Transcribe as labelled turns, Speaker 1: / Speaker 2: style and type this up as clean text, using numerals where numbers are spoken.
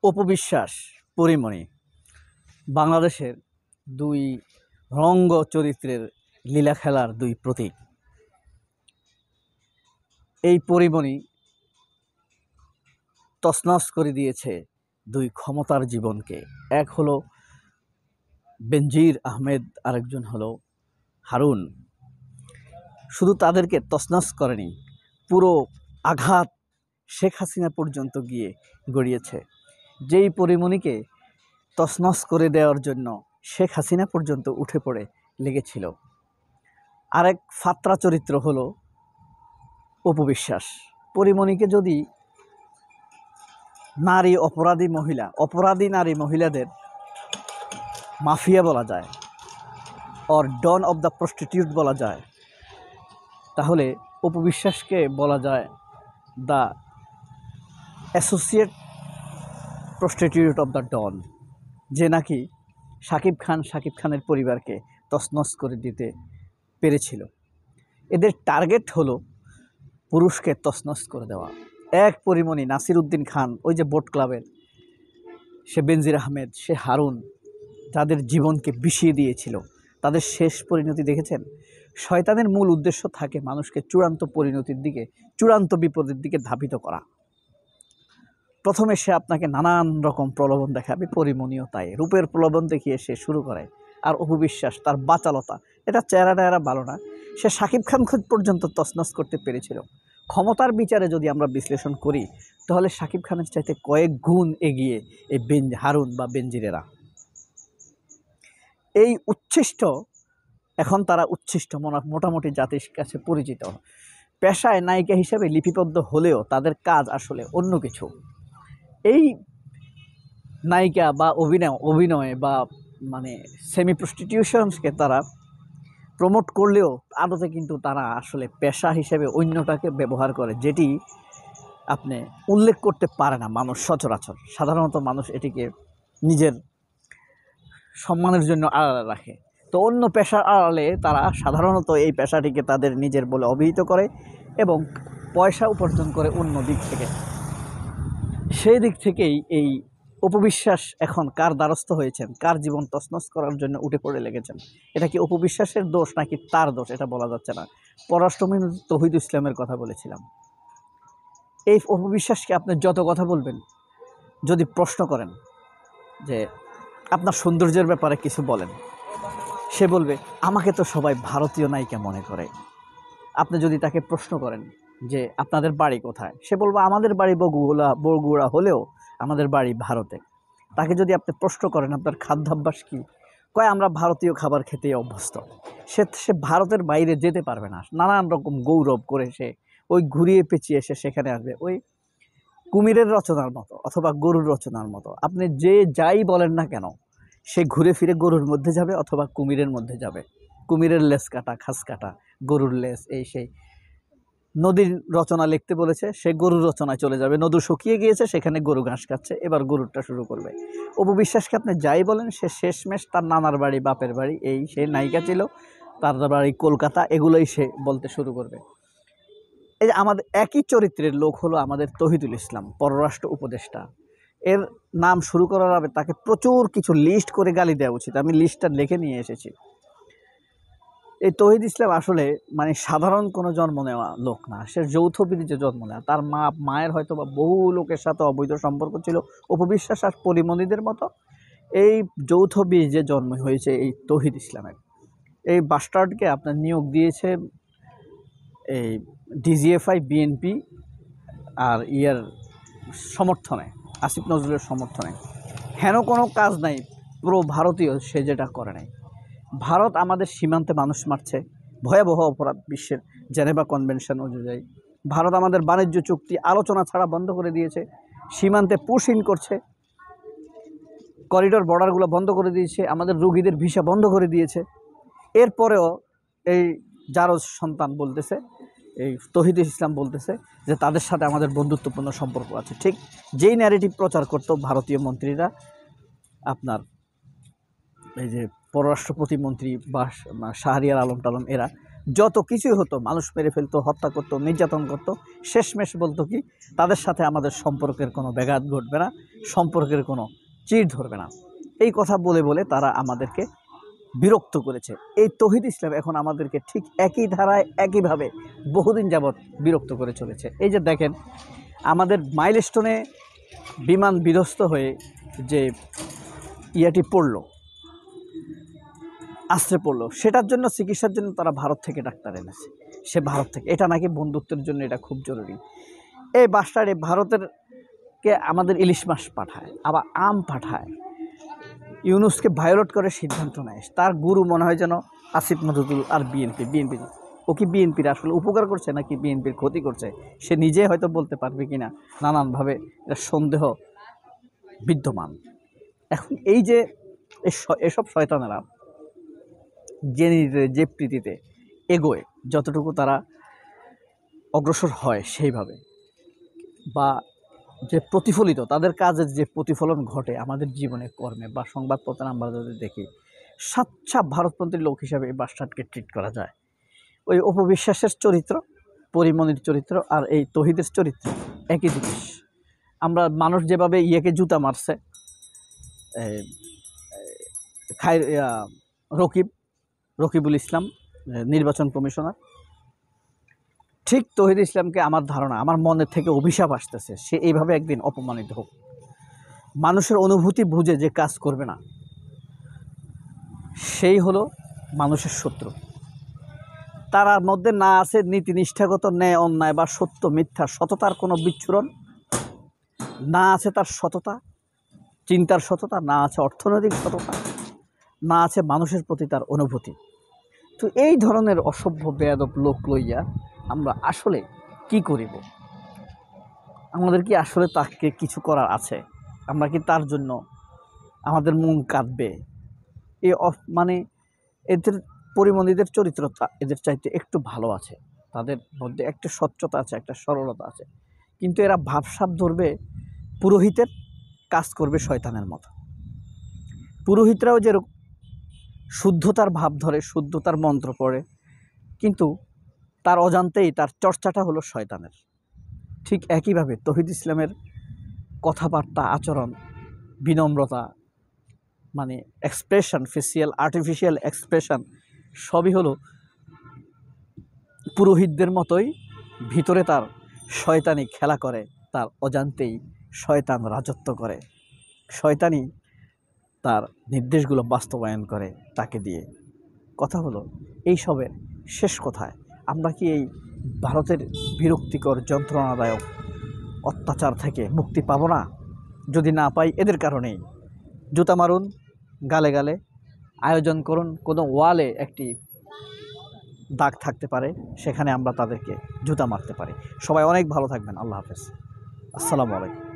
Speaker 1: অপবিশ্বাস, পরীমণি বাংলাদেশের দুই রঙ্গ চরিত্রের লীলা খেলার দুই প্রতীক। এই পরীমণি তছনছ করে দিয়েছে দুই ক্ষমতার জীবনকে। এক হলো বেনজির আহমেদ, আরেকজন হলো হারুন। শুধু তাদেরকে তছনছ করেনি, পুরো আঘাত শেখ হাসিনা পর্যন্ত গিয়ে গড়িয়েছে। যেই পরীমণিকে তছনছ করে দেওয়ার জন্য শেখ হাসিনা পর্যন্ত উঠে পড়ে লেগেছিল। আরেক ফাত্রা চরিত্র হলো অপবিশ্বাস। পরীমণিকে যদি নারী অপরাধী নারী মহিলাদের মাফিয়া বলা যায়, or don of the prostitute বলা যায়, তাহলে অপবিশ্বাসকে বলা যায় the associate prostitute of the don, যে নাকি শাকিব খানের পরিবারকে তছনছ করে দিতে পেরেছিল। এদের টার্গেট হলো পুরুষকে তছনছ করে দেওয়া। এক পরীমণি নাসির উদ্দিন খান, ওই যে বোট ক্লাবের, সে বেনজির আহমেদ, সে হারুন, যাদের জীবনকে বিষিয়ে দিয়েছিল, তাদের শেষ পরিণতি দেখেছেন। শয়তানের মূল উদ্দেশ্য থাকে মানুষকে চূড়ান্ত পরিণতির দিকে, চূড়ান্ত বিপদের দিকে ধাবিত করা। প্রথমে সে আপনাকে নানান রকম প্রলোভন দেখাবে, পরীমণিও তাই, রূপের প্রলোভন দেখিয়ে সে শুরু করে। আর অপবিশ্বাস, তার বাচালতা, এটা চেহারা ভালো না, সে শাকিব খান পর্যন্ত তছনছ করতে পেরেছিল। ক্ষমতার বিচারে যদি আমরা বিশ্লেষণ করি, তাহলে শাকিব খানের চাইতে কয়েক গুণ এগিয়ে এই হারুন বা বেনজিরেরা। এই উচ্ছিষ্ট, এখন তারা উচ্ছিষ্ট মোটামুটি জাতির কাছে পরিচিত। পেশায় নায়িকা হিসেবে লিপিবদ্ধ হলেও তাদের কাজ আসলে অন্য কিছু। এই নায়িকা বা অভিনয় বা মানে সেমি প্রস্টিটিউশনসকে তারা প্রমোট করলেও আদতে কিন্তু তারা আসলে পেশা হিসেবে অন্যটাকে ব্যবহার করে, যেটি আপনি উল্লেখ করতে পারে না মানুষ সচরাচর। সাধারণত মানুষ এটিকে নিজের সম্মানের জন্য আড়ালে রাখে। তো অন্য পেশার আড়ালে তারা সাধারণত এই পেশাটিকে তাদের নিজের বলে অভিহিত করে এবং পয়সা উপার্জন করে অন্য দিক থেকে। সেই দিক থেকেই এই অপবিশ্বাস এখন কার দ্বারস্থ হয়েছেন, কার জীবন তছনছ করার জন্য উঠে পড়ে লেগেছেন। এটা কি অপবিশ্বাসের দোষ নাকি তার দোষ, এটা বলা যাচ্ছে না। পররাষ্ট্রমন্ত্রী তৌহিদ ইসলামের কথা বলেছিলাম। এই অপবিশ্বাসকে আপনি যত কথা বলবেন, যদি প্রশ্ন করেন যে আপনার সৌন্দর্যের ব্যাপারে কিছু বলেন, সে বলবে আমাকে তো সবাই ভারতীয় নায়িকা মনে করে। আপনি যদি তাকে প্রশ্ন করেন যে আপনাদের বাড়ি কোথায়, সে বলবে আমাদের বাড়ি বগুড়া হলেও আমাদের বাড়ি ভারতে। তাকে যদি আপনি প্রশ্ন করেন আপনার খাদ্যাভ্যাস কী, কয় আমরা ভারতীয় খাবার খেতেই অভ্যস্ত। সে ভারতের বাইরে যেতে পারবে না। নানান রকম গৌরব করে সে ওই ঘুরিয়ে পেঁচিয়ে এসে সেখানে আসবে, ওই কুমিরের রচনার মতো অথবা গরুর রচনার মতো। আপনি যাই বলেন না কেন, সে ঘুরে ফিরে গরুর মধ্যে যাবে অথবা কুমিরের মধ্যে যাবে। কুমিরের লেজ কাটা, খাস কাটা, গরুর লেজ, এই সেই। নদীর রচনা লিখতে বলেছে, সে গরুর রচনায় চলে যাবে। নদী শুকিয়ে গিয়েছে, সেখানে গরু ঘাস খাচ্ছে, এবার গরুরটা শুরু করবে। অপবিশ্বাসকে আপনি যাই বলেন, সে শেষমেশ তার নানার বাড়ি, বাপের বাড়ি, এই সে নায়িকা ছিল, তার বাড়ি কলকাতা, এগুলোই সে বলতে শুরু করবে। এই যে আমাদের একই চরিত্রের লোক হলো আমাদের তৌহিদুল ইসলাম, পররাষ্ট্র উপদেষ্টা। এর নাম শুরু করার আগে তাকে প্রচুর কিছু লিস্ট করে গালি দেওয়া উচিত। আমি লিস্টটা লিখে নিয়ে এসেছি। এই তৌহিদ ইসলাম আসলে মানে সাধারণ কোনো জন্ম নেওয়া লোক না, সে যৌথ বিধিতে জন্ম নেওয়া। তার মায়ের হয়তো বা বহু লোকের সাথে অবৈধ সম্পর্ক ছিল, অপবিশ্বাস আর পরীমণিদের মতো। এই যৌথ বীজে জন্ম হয়েছে এই তৌহিদ ইসলামের। এই বাস্টার্ডকে আপনার নিয়োগ দিয়েছে এই ডিজিএফআই, বিএনপি আর সমর্থনে, আসিফ নজরুলের সমর্থনে। হেন কোনো কাজ নাই পুরো ভারতীয় সে যেটা করে নাই। ভারত আমাদের সীমান্তে মানুষ মারছে, ভয়াবহ অপরাধ বিশ্বের জেনেভা কনভেনশন অনুযায়ী। ভারত আমাদের বাণিজ্য চুক্তি আলোচনা ছাড়া বন্ধ করে দিয়েছে, সীমান্তে পুশ ইন করছে, করিডোর বর্ডারগুলো বন্ধ করে দিয়েছে, আমাদের রোগীদের ভিসা বন্ধ করে দিয়েছে। এরপরেও এই জারজ সন্তান বলতেছে, এই তৌহিদ ইসলাম বলতেছে যে তাদের সাথে আমাদের বন্ধুত্বপূর্ণ সম্পর্ক আছে। ঠিক যেই ন্যারেটিভ প্রচার করতো ভারতীয় মন্ত্রীরা, আপনার এই যে পররাষ্ট্র প্রতিমন্ত্রী বা শাহরিয়ার আলম টালম, এরা যত কিছুই হতো, মানুষ মেরে ফেলতো, হত্যা করতো, নির্যাতন করতো, শেষমেশ বলতো কি তাদের সাথে আমাদের সম্পর্কের কোনো ব্যাঘাত ঘটবে না, সম্পর্কের কোনো চিড় ধরবে না। এই কথা বলে বলে তারা আমাদেরকে বিরক্ত করেছে। এই তৌহিদ ইসলাম এখন আমাদেরকে ঠিক একই ধারায় একইভাবে বহুদিন যাবৎ বিরক্ত করে চলেছে। এই যে দেখেন, আমাদের মাইলস্টোনে বিমান বিধ্বস্ত হয়ে যে ইয়াটি পড়লো, আশ্রে পড়লো, সেটার জন্য চিকিৎসার জন্য তারা ভারত থেকে ডাক্তার এনেছে। সে ভারত থেকে, এটা নাকি বন্ধুত্বের জন্য এটা খুব জরুরি। এই বাসটারে ভারতেরকে আমাদের ইলিশ মাছ পাঠায়, আবার আম পাঠায়, ইউনুসকে ভায়োলেট করে সিদ্ধান্ত নেয়। তার গুরু মনে হয় যেন আসিফ নজরুল আর বিএনপি। ও কি বিএনপির আসলে উপকার করছে নাকি বিএনপির ক্ষতি করছে, সে নিজে হয়তো বলতে পারবে কিনা, নানানভাবে এটা সন্দেহ বিদ্যমান। এখন এই যে এসব শয়তানেরা যে প্রীতিতে এগোয়, যতটুকু তারা অগ্রসর হয় সেইভাবে, বা যে প্রতিফলিত তাদের কাজের যে প্রতিফলন ঘটে আমাদের জীবনে কর্মে বা সংবাদপত্রে আমরা যদি দেখি, সাচ্চা ভারতপন্থী লোক হিসাবে এই বাসটাকে ট্রিট করা যায়। ওই অপবিশ্বাসের চরিত্র, পরিমণির চরিত্র আর এই তৌহিদের চরিত্র একই জিনিস। আমরা মানুষ যেভাবে ইয়েকে জুতা মারছে, রকিবুল ইসলাম নির্বাচন কমিশনার, ঠিক তৌহিদ ইসলামকে আমার ধারণা, আমার মনের থেকে অভিশাপ আসতেছে, সে এইভাবে একদিন অপমানিত হোক। মানুষের অনুভূতি বুঝে যে কাজ করবে না, সেই হলো মানুষের শত্রু। তার মধ্যে না আছে নীতিনিষ্ঠাগত ন্যায় অন্যায় বা সত্য মিথ্যা, সততার কোনো বিচ্ছুরণ না আছে, তার সততা, চিন্তার সততা না আছে, অর্থনৈতিক সততা না আছে, মানুষের প্রতি তার অনুভূতি। তো এই ধরনের অসভ্য বেয়াদব লোক লইয়া আমরা আসলে কি করিব? আমাদের কি আসলে তাকে কিছু করার আছে? আমরা কি তার জন্য আমাদের মন কাঁদবে? মানে এদের পরিমণিদের চরিত্রটা এদের চাইতে একটু ভালো আছে, তাদের মধ্যে একটা স্বচ্ছতা আছে, একটা সরলতা আছে, কিন্তু এরা ভাবসাব ধরবে পুরোহিতের, কাজ করবে শয়তানের মতো। পুরোহিতরাও যেরকম শুদ্ধতার ভাব ধরে, শুদ্ধতার মন্ত্র পড়ে, কিন্তু তার অজান্তেই তার চর্চাটা হলো শয়তানের। ঠিক একইভাবে তৌহিদ ইসলামের কথাবার্তা, আচরণ, বিনম্রতা, মানে এক্সপ্রেশন, আর্টিফিশিয়াল এক্সপ্রেশন সবই হলো পুরোহিতদের মতোই, ভিতরে তার শয়তানি খেলা করে, তার অজান্তেই শয়তান রাজত্ব করে, শয়তানি তার নির্দেশগুলো বাস্তবায়ন করে তাকে দিয়ে। কথা হলো এইসবের শেষ কোথায়? আমরা কি এই ভারতের বিরক্তিকর যন্ত্রণাদায়ক অত্যাচার থেকে মুক্তি পাবো না? যদি না পাই, এদের কারণেই। জুতা মারুন গালে গালে, আয়োজন করুন, কোনো ওয়ালে একটি দাগ থাকতে পারে, সেখানে আমরা তাদেরকে জুতা মারতে পারি। সবাই অনেক ভালো থাকবেন। আল্লাহ হাফেজ। আসসালামু আলাইকুম।